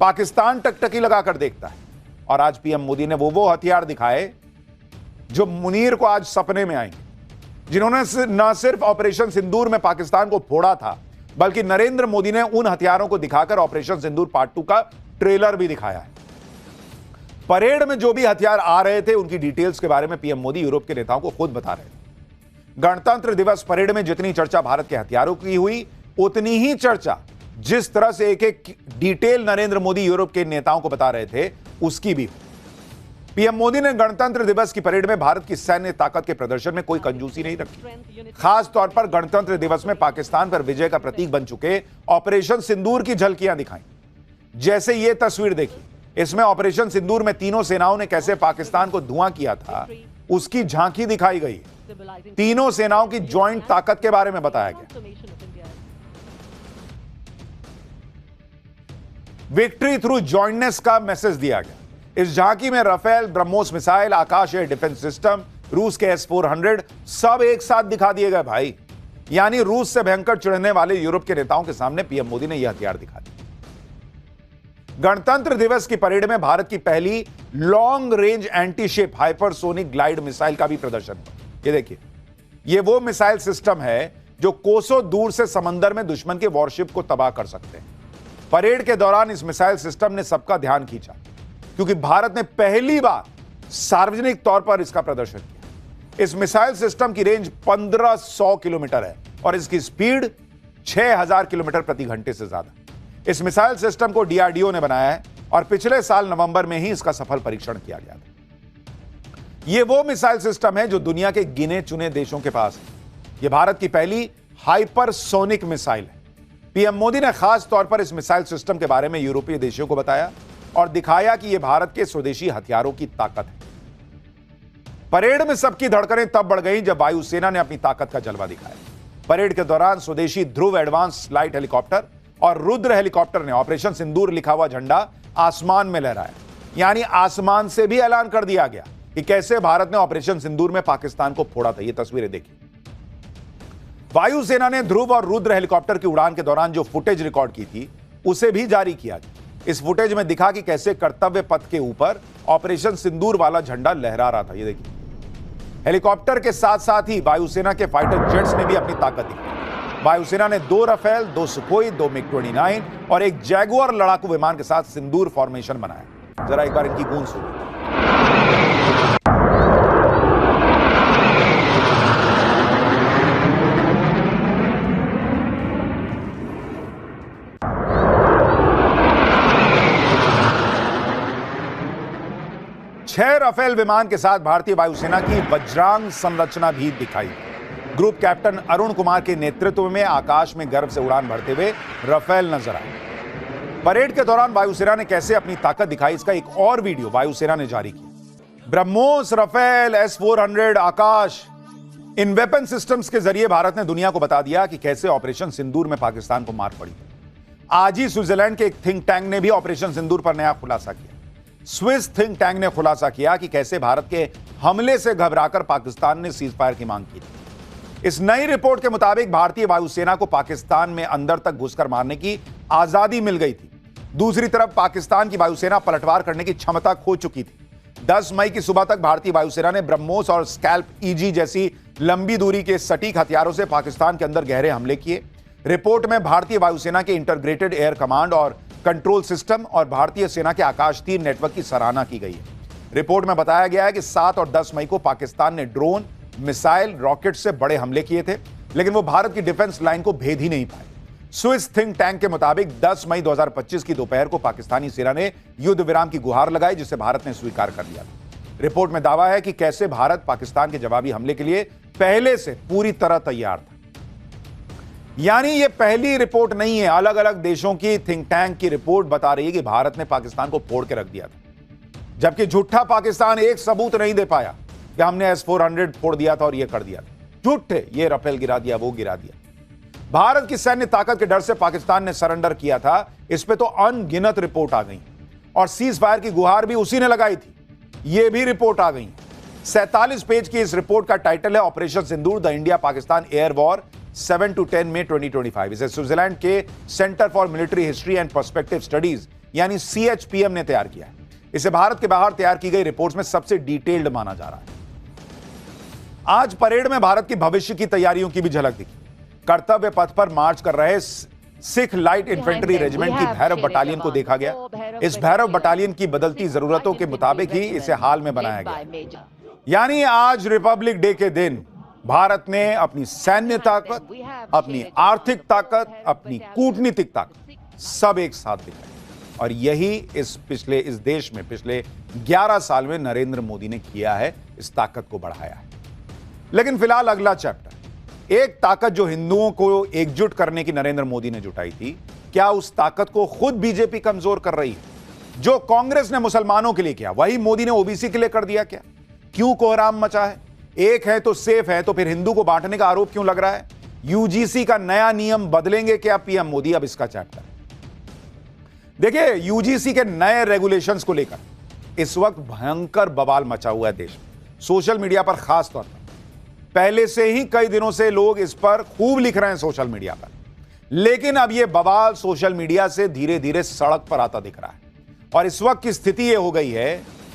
पाकिस्तान टकटकी लगाकर देखता है। और आज पीएम मोदी ने वो हथियार दिखाए जो मुनीर को आज सपने में आएंगे, जिन्होंने न सिर्फ ऑपरेशन सिंदूर में पाकिस्तान को फोड़ा था, बल्कि नरेंद्र मोदी ने उन हथियारों को दिखाकर ऑपरेशन सिंदूर पार्ट 2 का ट्रेलर भी दिखाया है। परेड में जो भी हथियार आ रहे थे उनकी डिटेल्स के बारे में पीएम मोदी यूरोप के नेताओं को खुद बता रहे थे। गणतंत्र दिवस परेड में जितनी चर्चा भारत के हथियारों की हुई, उतनी ही चर्चा जिस तरह से एक एक डिटेल नरेंद्र मोदी यूरोप के नेताओं को बता रहे थे, उसकी भी। पीएम मोदी ने गणतंत्र दिवस की परेड में भारत की सैन्य ताकत के प्रदर्शन में कोई कंजूसी नहीं रखी। खास तौर पर गणतंत्र दिवस में पाकिस्तान पर विजय का प्रतीक बन चुके ऑपरेशन सिंदूर की झलकियां दिखाई। जैसे ये तस्वीर देखी, इसमें ऑपरेशन सिंदूर में तीनों सेनाओं ने कैसे पाकिस्तान को धुआं किया था, उसकी झांकी दिखाई गई। तीनों सेनाओं की ज्वाइंट ताकत के बारे में बताया गया। विक्ट्री थ्रू जॉइंटनेस का मैसेज दिया गया। इस झांकी में राफेल, ब्रह्मोस मिसाइल, आकाश एयर डिफेंस सिस्टम, रूस के S-400 सब एक साथ दिखा दिए गए भाई। यानी रूस से भयंकर चिढ़ने वाले यूरोप के नेताओं के सामने पीएम मोदी ने यह हथियार दिखा दिया। गणतंत्र दिवस की परेड में भारत की पहली long range anti-ship hypersonic glide missile का भी प्रदर्शन हुआ। ये देखिए, ये वो मिसाइल सिस्टम है जो कोसों दूर से समंदर में दुश्मन के वॉरशिप को तबाह कर सकते हैं। परेड के दौरान इस मिसाइल सिस्टम ने सबका ध्यान खींचा, क्योंकि भारत ने पहली बार सार्वजनिक तौर पर इसका प्रदर्शन किया। इस मिसाइल सिस्टम की रेंज 1500 किलोमीटर है और इसकी स्पीड 6000 किलोमीटर प्रति घंटे से ज्यादा। इस मिसाइल सिस्टम को DRDO ने बनाया है और पिछले साल नवंबर में ही इसका सफल परीक्षण किया गया था। यह वो मिसाइल सिस्टम है जो दुनिया के गिने चुने देशों के पास है। यह भारत की पहली हाइपरसोनिक मिसाइल है। पीएम मोदी ने खास तौर पर इस मिसाइल सिस्टम के बारे में यूरोपीय देशों को बताया और दिखाया कि यह भारत के स्वदेशी हथियारों की ताकत है। परेड में सबकी धड़कनें तब बढ़ गईं जब वायुसेना ने अपनी ताकत का जलवा दिखाया। परेड के दौरान स्वदेशी ध्रुव एडवांस लाइट हेलीकॉप्टर और रुद्र हेलीकॉप्टर ने ऑपरेशन सिंदूर लिखा हुआ झंडा आसमान में लहराया। यानी आसमान से भी ऐलान कर दिया गया कि कैसे भारत ने ऑपरेशन सिंदूर में पाकिस्तान को फोड़ा था। ये तस्वीरें देखिए। वायुसेना ने ध्रुव और रुद्र हेलीकॉप्टर की उड़ान के दौरान जो फुटेज रिकॉर्ड की थी, उसे भी जारी किया गया। इस फुटेज में दिखा कि कैसे कर्तव्य पथ के ऊपर ऑपरेशन सिंदूर वाला झंडा लहरा रहा था। ये देखिए, हेलीकॉप्टर के साथ साथ ही वायुसेना के फाइटर जेट्स ने भी अपनी ताकत दिखाई। वायुसेना ने 2 राफेल, 2 सुखोई, 2 MiG-29 और एक जैगुआर लड़ाकू विमान के साथ सिंदूर फॉर्मेशन बनाया। जरा एक बार इनकी गूंज सुनिए। 6 राफेल विमान के साथ भारतीय वायुसेना की वज्रांग संरचना भी दिखाई। ग्रुप कैप्टन अरुण कुमार के नेतृत्व में आकाश में गर्व से उड़ान भरते हुए राफेल नजर आए। परेड के दौरान वायुसेना ने कैसे अपनी ताकत दिखाई, इसका एक और वीडियो वायुसेना ने जारी किया। ब्रह्मोस, राफेल, S-400, आकाश, इन वेपन सिस्टम्स के जरिए भारत ने दुनिया को बता दिया कि कैसे ऑपरेशन सिंदूर में पाकिस्तान को मार पड़ी। आज ही स्विट्जरलैंड के एक थिंक टैंक ने भी ऑपरेशन सिंदूर पर नया खुलासा किया। स्विस थिंक टैंक ने खुलासा किया कि कैसे भारत के हमले से घबराकर पाकिस्तान ने सीज फायर की मांग की थी। इस नई रिपोर्ट के मुताबिक भारतीय वायुसेना को पाकिस्तान में अंदर तक घुसकर मारने की आजादी मिल गई थी। दूसरी तरफ पाकिस्तान की वायुसेना पलटवार करने की क्षमता खो चुकी थी। 10 मई की सुबह तक भारतीय वायुसेना ने ब्रह्मोस और स्कैल्प EG जैसी लंबी दूरी के सटीक हथियारों से पाकिस्तान के अंदर गहरे हमले किए। रिपोर्ट में भारतीय वायुसेना के इंटीग्रेटेड एयर कमांड और कंट्रोल सिस्टम और भारतीय सेना के आकाश तीर नेटवर्क की सराहना की गई है। रिपोर्ट में बताया गया है कि 7 और 10 मई को पाकिस्तान ने ड्रोन, मिसाइल, रॉकेट से बड़े हमले किए थे, लेकिन वो भारत की डिफेंस लाइन को भेद ही नहीं पाए। स्विस थिंक टैंक के मुताबिक 10 मई 2025 की दोपहर को पाकिस्तानी सेना ने युद्ध विराम की गुहार लगाई, जिसे भारत ने स्वीकार कर लिया। रिपोर्ट में दावा है कि कैसे भारत पाकिस्तान के जवाबी हमले के लिए पहले से पूरी तरह तैयार था। यानी ये पहली रिपोर्ट नहीं है, अलग अलग देशों की थिंक टैंक की रिपोर्ट बता रही है कि भारत ने पाकिस्तान को फोड़ के रख दिया था, जबकि झूठा पाकिस्तान एक सबूत नहीं दे पाया कि हमने S-400 फोड़ दिया था और ये कर दिया था। झूठे, ये राफेल गिरा दिया, वो गिरा दिया। भारत की सैन्य ताकत के डर से पाकिस्तान ने सरेंडर किया था, इस पे तो अनगिनत रिपोर्ट आ गई और सीज फायर की गुहार भी उसी ने लगाई थी, ये भी रिपोर्ट आ गई। 47 पेज की इस रिपोर्ट का टाइटल है operation Sindoor, the India Pakistan air war 7 to 10 मई 2025। इसे स्विट्जरलैंड के centre for military history and perspective studies यानी CHPM ने तैयार किया है। इसे भारत के बाहर तैयार की गई रिपोर्ट्स में सबसे डिटेल्ड माना जा रहा है। आज परेड में भारत की भविष्य की तैयारियों की भी झलक दिखी। कर्तव्य पथ पर मार्च कर रहे सिख लाइट इन्फेंट्री रेजिमेंट की भैरव बटालियन को देखा गया। इस भैरव बटालियन की बदलती जरूरतों के मुताबिक ही इसे हाल में बनाया गया। यानी आज रिपब्लिक डे के दिन भारत ने अपनी सैन्य ताकत, अपनी आर्थिक ताकत, अपनी कूटनीतिक ताकत सब एक साथ दिखाई। और यही इस देश में पिछले 11 साल में नरेंद्र मोदी ने किया है, इस ताकत को बढ़ाया है। लेकिन फिलहाल अगला चैप्टर, एक ताकत जो हिंदुओं को एकजुट करने की नरेंद्र मोदी ने जुटाई थी, क्या उस ताकत को खुद बीजेपी कमजोर कर रही है? जो कांग्रेस ने मुसलमानों के लिए किया वही मोदी ने ओबीसी के लिए कर दिया क्या? क्यों कोहराम मचा है? एक है तो सेफ है, तो फिर हिंदू को बांटने का आरोप क्यों लग रहा है? यूजीसी का नया नियम बदलेंगे क्या पीएम मोदी? अब इसका चैप्टर देखिए। यूजीसी के नए रेगुलेशंस को लेकर इस वक्त भयंकर बवाल मचा हुआ है देश में, सोशल मीडिया पर खास तौर पर। पहले से ही कई दिनों से लोग इस पर खूब लिख रहे हैं सोशल मीडिया पर, लेकिन अब यह बवाल सोशल मीडिया से धीरे धीरे सड़क पर आता दिख रहा है। और इस वक्त की स्थिति यह हो गई है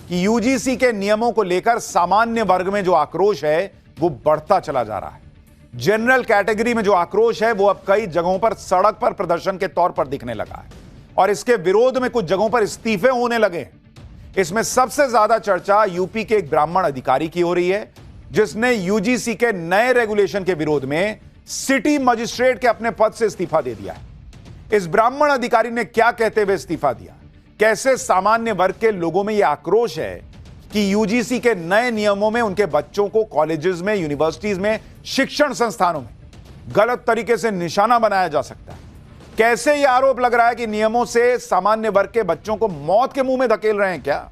कि यूजीसी के नियमों को लेकर सामान्य वर्ग में जो आक्रोश है वो बढ़ता चला जा रहा है। जनरल कैटेगरी में जो आक्रोश है वो अब कई जगहों पर सड़क पर प्रदर्शन के तौर पर दिखने लगा है, और इसके विरोध में कुछ जगहों पर इस्तीफे होने लगे हैं। इसमें सबसे ज्यादा चर्चा यूपी के एक ब्राह्मण अधिकारी की हो रही है, जिसने यूजीसी के नए रेगुलेशन के विरोध में सिटी मजिस्ट्रेट के अपने पद से इस्तीफा दे दिया है। इस ब्राह्मण अधिकारी ने क्या कहते हुए इस्तीफा दिया, कैसे सामान्य वर्ग के लोगों में यह आक्रोश है कि यूजीसी के नए नियमों में उनके बच्चों को कॉलेजेस में, यूनिवर्सिटीज में, शिक्षण संस्थानों में गलत तरीके से निशाना बनाया जा सकता है। कैसे यह आरोप लग रहा है कि नियमों से सामान्य वर्ग के बच्चों को मौत के मुंह में धकेल रहे हैं क्या?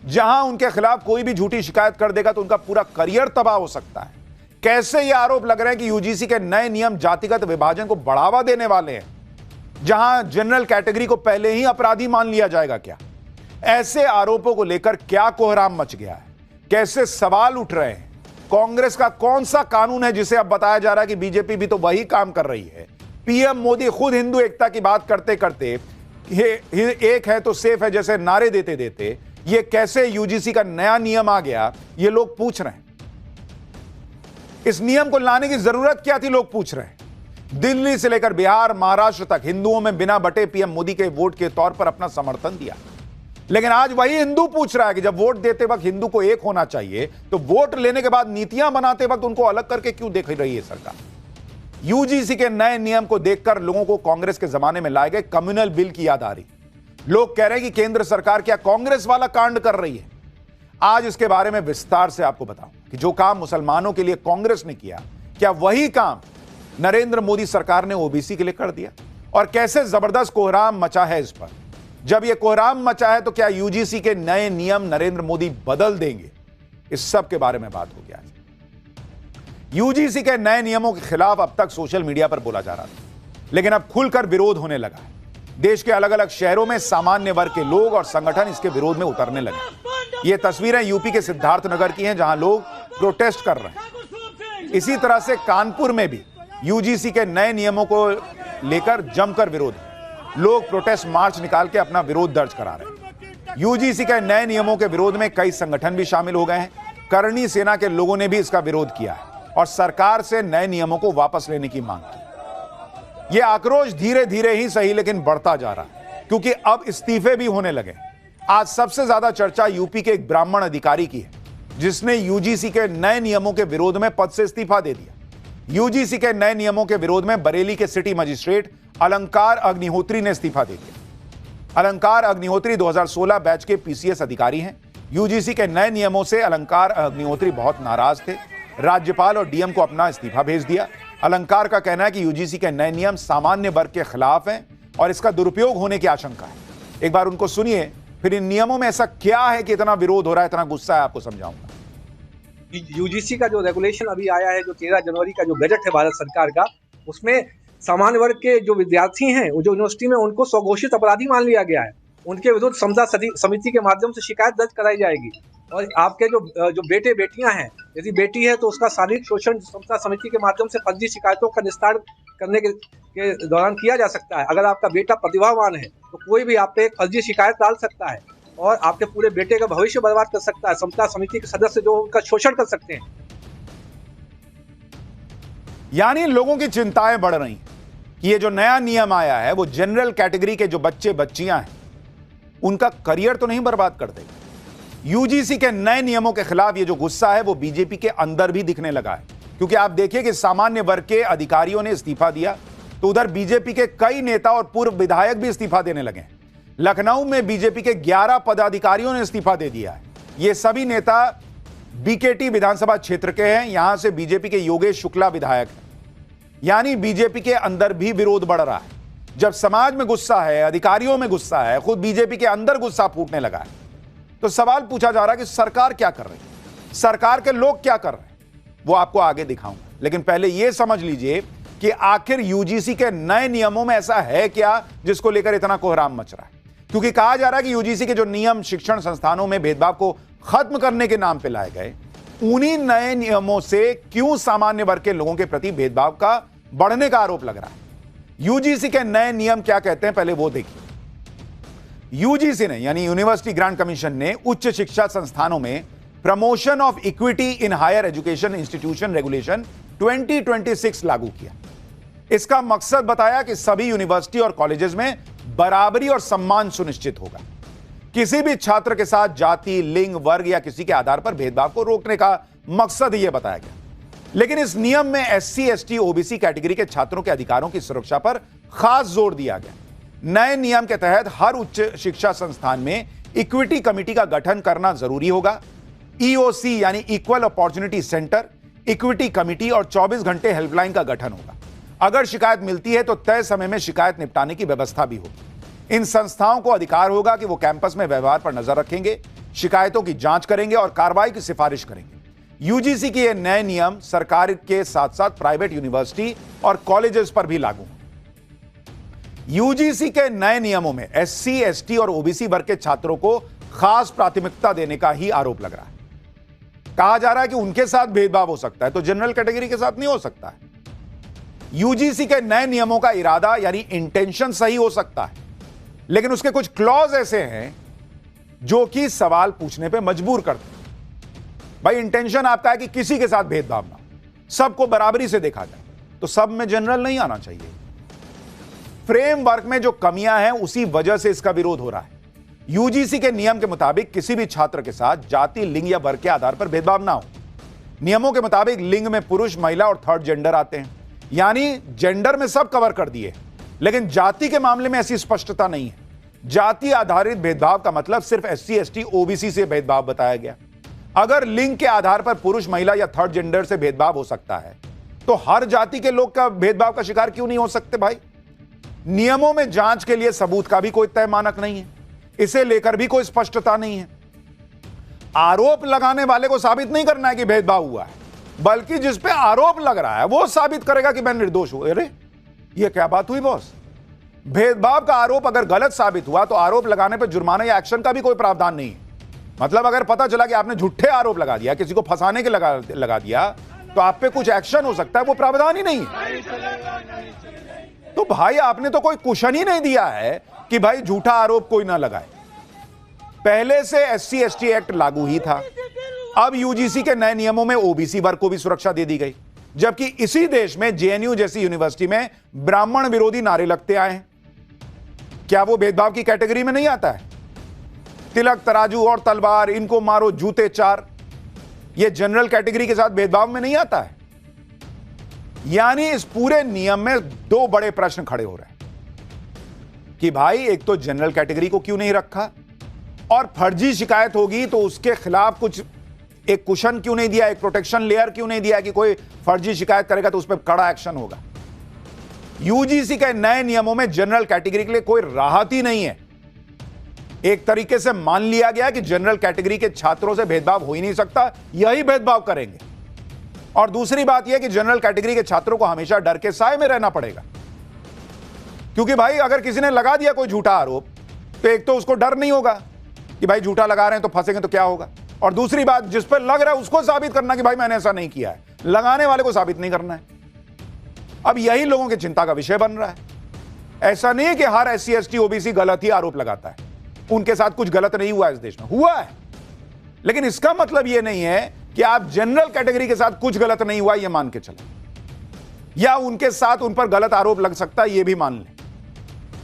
जहां उनके खिलाफ कोई भी झूठी शिकायत कर देगा तो उनका पूरा करियर तबाह हो सकता है। कैसे यह आरोप लग रहे हैं कि यूजीसी के नए नियम जातिगत विभाजन को बढ़ावा देने वाले हैं, जहां जनरल कैटेगरी को पहले ही अपराधी मान लिया जाएगा क्या? ऐसे आरोपों को लेकर क्या कोहराम मच गया है? कैसे सवाल उठ रहे हैं? कांग्रेस का कौन सा कानून है जिसे अब बताया जा रहा है कि बीजेपी भी तो वही काम कर रही है? पीएम मोदी खुद हिंदू एकता की बात करते करते एक है तो सेफ है जैसे नारे देते देते ये कैसे यूजीसी का नया नियम आ गया, ये लोग पूछ रहे हैं। इस नियम को लाने की जरूरत क्या थी, लोग पूछ रहे हैं। दिल्ली से लेकर बिहार, महाराष्ट्र तक हिंदुओं में बिना बटे पीएम मोदी के वोट के तौर पर अपना समर्थन दिया। लेकिन आज वही हिंदू पूछ रहा है कि जब वोट देते वक्त हिंदू को एक होना चाहिए, तो वोट लेने के बाद नीतियां बनाते वक्त उनको अलग करके क्यों देख रही है सरकार? यूजीसी के नए नियम को देखकर लोगों को कांग्रेस के जमाने में लाए गए कम्युनल बिल की याद आ रही। लोग कह रहे हैं कि केंद्र सरकार क्या कांग्रेस वाला कांड कर रही है। आज इसके बारे में विस्तार से आपको बताऊं कि जो काम मुसलमानों के लिए कांग्रेस ने किया, क्या वही काम नरेंद्र मोदी सरकार ने ओबीसी के लिए कर दिया? और कैसे जबरदस्त कोहराम मचा है इस पर। जब यह कोहराम मचा है तो क्या यूजीसी के नए नियम नरेंद्र मोदी बदल देंगे? इस सब के बारे में बात होगी आज। यूजीसी के नए नियमों के खिलाफ अब तक सोशल मीडिया पर बोला जा रहा था, लेकिन अब खुलकर विरोध होने लगा है। देश के अलग अलग शहरों में सामान्य वर्ग के लोग और संगठन इसके विरोध में उतरने लगे। ये तस्वीरें यूपी के सिद्धार्थनगर की हैं, जहां लोग प्रोटेस्ट कर रहे हैं। इसी तरह से कानपुर में भी यूजीसी के नए नियमों को लेकर जमकर विरोध है। लोग प्रोटेस्ट मार्च निकाल के अपना विरोध दर्ज करा रहे हैं। यूजीसी के नए नियमों के विरोध में कई संगठन भी शामिल हो गए हैं। करणी सेना के लोगों ने भी इसका विरोध किया है और सरकार से नए नियमों को वापस लेने की मांग की। यह आक्रोश धीरे धीरे ही सही लेकिन बढ़ता जा रहा है, क्योंकि अब इस्तीफे भी होने लगे। आज सबसे ज्यादा चर्चा यूपी के एक ब्राह्मण अधिकारी की है, जिसने यूजीसी के नए नियमों के विरोध में पद से इस्तीफा दे दिया। यूजीसी के नए नियमों के विरोध में बरेली के सिटी मजिस्ट्रेट अलंकार अग्निहोत्री ने इस्तीफा दे दिया। अलंकार अग्निहोत्री 2016 बैच के पीसीएस अधिकारी हैं। यूजीसी के नए नियमों से अलंकार अग्निहोत्री बहुत नाराज थे। राज्यपाल और डीएम को अपना इस्तीफा भेज दिया। अलंकार का कहना है कि यूजीसी के नए नियम सामान्य वर्ग के खिलाफ हैं और इसका दुरुपयोग होने की आशंका है। एक बार उनको सुनिए, फिर इन नियमों में ऐसा क्या है कि इतना विरोध हो रहा है, इतना गुस्सा है, आपको समझाऊंगा। यूजीसी का जो रेगुलेशन अभी आया है, जो 13 जनवरी का जो बजट है भारत सरकार का, उसमें सामान्य वर्ग के जो विद्यार्थी हैं, वो जो यूनिवर्सिटी में, उनको स्वघोषित अपराधी मान लिया गया है। उनके विरुद्ध समता समिति के माध्यम से शिकायत दर्ज कराई जाएगी। और आपके जो बेटे बेटियां हैं, यदि बेटी है तो उसका शारीरिक शोषण समता समिति के माध्यम से फर्जी शिकायतों का निस्तारण करने के दौरान किया जा सकता है। अगर आपका बेटा प्रतिभावान है तो कोई भी आप पे एक फर्जी शिकायत डाल सकता है और आपके पूरे बेटे का भविष्य बर्बाद कर सकता है। समता समिति के सदस्य जो उनका शोषण कर सकते हैं। यानी लोगों की चिंताएं बढ़ रही हैं कि ये जो नया नियम आया है वो जनरल कैटेगरी के जो बच्चे बच्चियां हैं उनका करियर तो नहीं बर्बाद कर देगा। यूजीसी के नए नियमों के खिलाफ ये जो गुस्सा है वो बीजेपी के अंदर भी दिखने लगा है, क्योंकि आप देखिए कि सामान्य वर्ग के अधिकारियों ने इस्तीफा दिया तो उधर बीजेपी के कई नेता और पूर्व विधायक भी इस्तीफा देने लगे हैं। लखनऊ में बीजेपी के 11 पदाधिकारियों ने इस्तीफा दे दिया है। ये सभी नेता बीकेटी विधानसभा क्षेत्र के हैं, यहां से बीजेपी के योगेश शुक्ला विधायक हैं। यानी बीजेपी के अंदर भी विरोध बढ़ रहा है। जब समाज में गुस्सा है, अधिकारियों में गुस्सा है, खुद बीजेपी के अंदर गुस्सा फूटने लगा है, तो सवाल पूछा जा रहा है कि सरकार क्या कर रही है, सरकार के लोग क्या कर रहे हैं, वो आपको आगे दिखाऊंगा। लेकिन पहले यह समझ लीजिए कि आखिर यूजीसी के नए नियमों में ऐसा है क्या जिसको लेकर इतना कोहराम मच रहा है। क्योंकि कहा जा रहा है कि यूजीसी के जो नियम शिक्षण संस्थानों में भेदभाव को खत्म करने के नाम पे लाए गए, उन्हीं नए नियमों से क्यों सामान्य वर्ग के लोगों के प्रति भेदभाव का बढ़ने का आरोप लग रहा है। यूजीसी के नए नियम क्या कहते हैं, पहले वो देखिए। यूजीसी ने यानी यूनिवर्सिटी ग्रांट कमीशन ने उच्च शिक्षा संस्थानों में promotion of equity in higher education institution regulation 2026 लागू किया। इसका मकसद बताया कि सभी यूनिवर्सिटी और कॉलेजेस में बराबरी और सम्मान सुनिश्चित होगा। किसी भी छात्र के साथ जाति, लिंग, वर्ग या किसी के आधार पर भेदभाव को रोकने का मकसद यह बताया गया। लेकिन इस नियम में एससी, एसटी, ओबीसी कैटेगरी के छात्रों के अधिकारों की सुरक्षा पर खास जोर दिया गया। नए नियम के तहत हर उच्च शिक्षा संस्थान में इक्विटी कमेटी का गठन करना जरूरी होगा। ईओसी यानी equal opportunity centre, equity committee और 24 घंटे हेल्पलाइन का गठन होगा। अगर शिकायत मिलती है तो तय समय में शिकायत निपटाने की व्यवस्था भी होगी। इन संस्थाओं को अधिकार होगा कि वो कैंपस में व्यवहार पर नजर रखेंगे, शिकायतों की जांच करेंगे और कार्रवाई की सिफारिश करेंगे। यूजीसी के ये नए नियम सरकार के साथ साथ प्राइवेट यूनिवर्सिटी और कॉलेजेस पर भी लागू हैं। यूजीसी के नए नियमों में एससी, एसटी और ओबीसी वर्ग के छात्रों को खास प्राथमिकता देने का ही आरोप लग रहा है। कहा जा रहा है कि उनके साथ भेदभाव हो सकता है तो जनरल कैटेगरी के साथ नहीं हो सकता है। यूजीसी के नए नियमों का इरादा यानी इंटेंशन सही हो सकता है, लेकिन उसके कुछ क्लॉज ऐसे हैं जो कि सवाल पूछने पे मजबूर करते हैं। भाई इंटेंशन आपका है कि किसी के साथ भेदभाव ना हो, सबको बराबरी से देखा जाए, तो सब में जनरल नहीं आना चाहिए। फ्रेमवर्क में जो कमियां हैं उसी वजह से इसका विरोध हो रहा है। यूजीसी के नियम के मुताबिक किसी भी छात्र के साथ जाति, लिंग या वर्ग के आधार पर भेदभाव ना हो। नियमों के मुताबिक लिंग में पुरुष, महिला और थर्ड जेंडर आते हैं, यानी जेंडर में सब कवर कर दिए। लेकिन जाति के मामले में ऐसी स्पष्टता नहीं है। जाति आधारित भेदभाव का मतलब सिर्फ एससी, एसटी, ओबीसी से भेदभाव बताया गया। अगर लिंग के आधार पर पुरुष, महिला या थर्ड जेंडर से भेदभाव हो सकता है तो हर जाति के लोग का भेदभाव का शिकार क्यों नहीं हो सकते भाई। नियमों में जांच के लिए सबूत का भी कोई तय मानक नहीं है, इसे लेकर भी कोई स्पष्टता नहीं है। आरोप लगाने वाले को साबित नहीं करना है कि भेदभाव हुआ है, बल्कि जिस पे आरोप लग रहा है वो साबित करेगा कि मैं निर्दोष हूं। अरे ये क्या बात हुई बॉस। भेदभाव का आरोप अगर गलत साबित हुआ तो आरोप लगाने पर जुर्माना या एक्शन का भी कोई प्रावधान नहीं है। मतलब अगर पता चला कि आपने झूठे आरोप लगा दिया, किसी को फंसाने के लगा दिया, तो आप पे कुछ एक्शन हो सकता है, वो प्रावधान ही नहीं है। तो भाई आपने तो कोई कुशन ही नहीं दिया है कि भाई झूठा आरोप कोई ना लगाए। पहले से एससी, एसटी एक्ट लागू ही था। अब यूजीसी के नए नियमों में ओबीसी वर्ग को भी सुरक्षा दे दी गई, जबकि इसी देश में जेएनयू जैसी यूनिवर्सिटी में ब्राह्मण विरोधी नारे लगते आए हैं। क्या वो भेदभाव की कैटेगरी में नहीं आता है? तिलक, तराजू और तलवार, इनको मारो जूते चार, ये जनरल कैटेगरी के साथ भेदभाव में नहीं आता है। यानी इस पूरे नियम में दो बड़े प्रश्न खड़े हो रहे हैं कि भाई एक तो जनरल कैटेगरी को क्यों नहीं रखा, और फर्जी शिकायत होगी तो उसके खिलाफ कुछ एक कुशन क्यों नहीं दिया, एक प्रोटेक्शन लेयर क्यों नहीं दिया कि कोई फर्जी शिकायत करेगा तो उस पर कड़ा एक्शन होगा। यूजीसी के नए नियमों में जनरल कैटेगरी के लिए कोई राहत ही नहीं है। एक तरीके से मान लिया गया कि जनरल कैटेगरी के छात्रों से भेदभाव हो ही नहीं सकता, यही भेदभाव करेंगे। और दूसरी बात यह कि जनरल कैटेगरी के छात्रों को हमेशा डर के साए में रहना पड़ेगा, क्योंकि भाई अगर किसी ने लगा दिया कोई झूठा आरोप तो एक तो उसको डर नहीं होगा कि भाई झूठा लगा रहे हैं तो फंसेंगे तो क्या होगा, और दूसरी बात जिस पर लग रहा है उसको साबित करना कि भाई मैंने ऐसा नहीं किया है, लगाने वाले को साबित नहीं करना है। अब यही लोगों की चिंता का विषय बन रहा है। ऐसा नहीं है कि हर SC ST OBC गलत ही आरोप लगाता है, उनके साथ कुछ गलत नहीं हुआ, इस देश में हुआ है, लेकिन इसका मतलब यह नहीं है कि आप जनरल कैटेगरी के साथ कुछ गलत नहीं हुआ यह मान के चले, या उनके साथ उन पर गलत आरोप लग सकता है यह भी मान लें।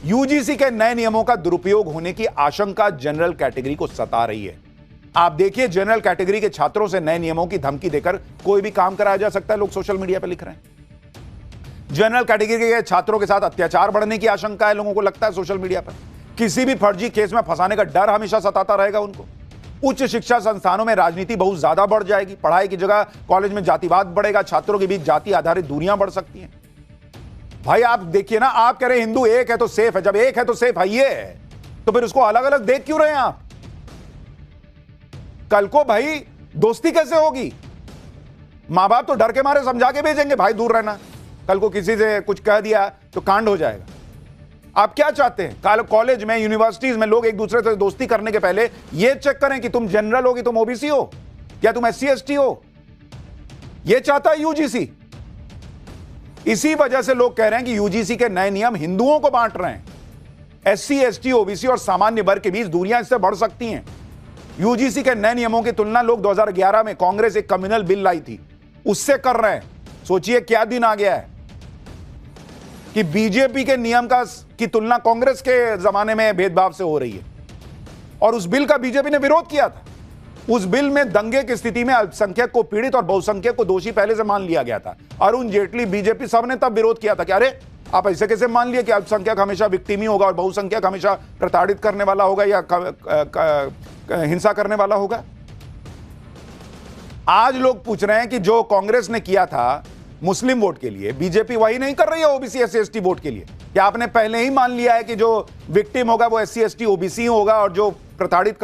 UGC के नए नियमों का दुरुपयोग होने की आशंका जनरल कैटेगरी को सता रही है। आप देखिए, जनरल कैटेगरी के छात्रों से नए नियमों की धमकी देकर कोई भी काम कराया जा सकता है, लोग सोशल मीडिया पर लिख रहे हैं। जनरल कैटेगरी के छात्रों के साथ अत्याचार बढ़ने की आशंका है, लोगों को लगता है सोशल मीडिया पर। किसी भी फर्जी केस में फंसाने का डर हमेशा सताता रहेगा उनको। उच्च शिक्षा संस्थानों में राजनीति बहुत ज्यादा बढ़ जाएगी, पढ़ाई की जगह कॉलेज में जातिवाद बढ़ेगा, छात्रों के बीच जाति आधारित दूरियां बढ़ सकती हैं। भाई आप देखिए ना, आप कह रहे हैं हिंदू एक है तो सेफ है, जब एक है तो सेफ है ये है, तो फिर उसको अलग अलग देख क्यों रहे हैं आप? कल को भाई दोस्ती कैसे होगी? मां बाप तो डर के मारे समझा के भेजेंगे भाई दूर रहना, कल को किसी से कुछ कह दिया तो कांड हो जाएगा। आप क्या चाहते हैं? कल कॉलेज में, यूनिवर्सिटीज में लोग एक दूसरे से दोस्ती करने के पहले यह चेक करें कि तुम जनरल हो कि तुम OBC हो या तुम SC ST हो। यह चाहता है UGC। इसी वजह से लोग कह रहे हैं कि UGC के नए नियम हिंदुओं को बांट रहे हैं। SC ST OBC और सामान्य वर्ग के बीच दूरियां इससे बढ़ सकती हैं। UGC के नए नियमों की तुलना लोग 2011 में कांग्रेस एक कम्युनल बिल लाई थी उससे कर रहे हैं। सोचिए क्या दिन आ गया है कि बीजेपी के नियम की तुलना कांग्रेस के जमाने में भेदभाव से हो रही है, और उस बिल का बीजेपी ने विरोध किया था। उस बिल में दंगे की स्थिति में अल्पसंख्यक को पीड़ित और बहुसंख्यक को दोषी पहले से मान लिया गया था। अरुण जेटली, बीजेपी सबने तब विरोध किया था कि अरे आप ऐसे कैसे मान लिए कि अल्पसंख्यक हमेशा विक्टिम ही होगा और बहुसंख्यक हमेशा प्रताड़ित करने वाला होगा या हिंसा करने वाला होगा। आज लोग पूछ रहे हैं कि जो कांग्रेस ने किया था मुस्लिम वोट के लिए, बीजेपी वही नहीं कर रही है OBC SC ST वोट के लिए। क्या आपने पहले ही मान लिया है कि जो विक्टिम होगा वो SC ST OBC होगा और जो प्रताड़ित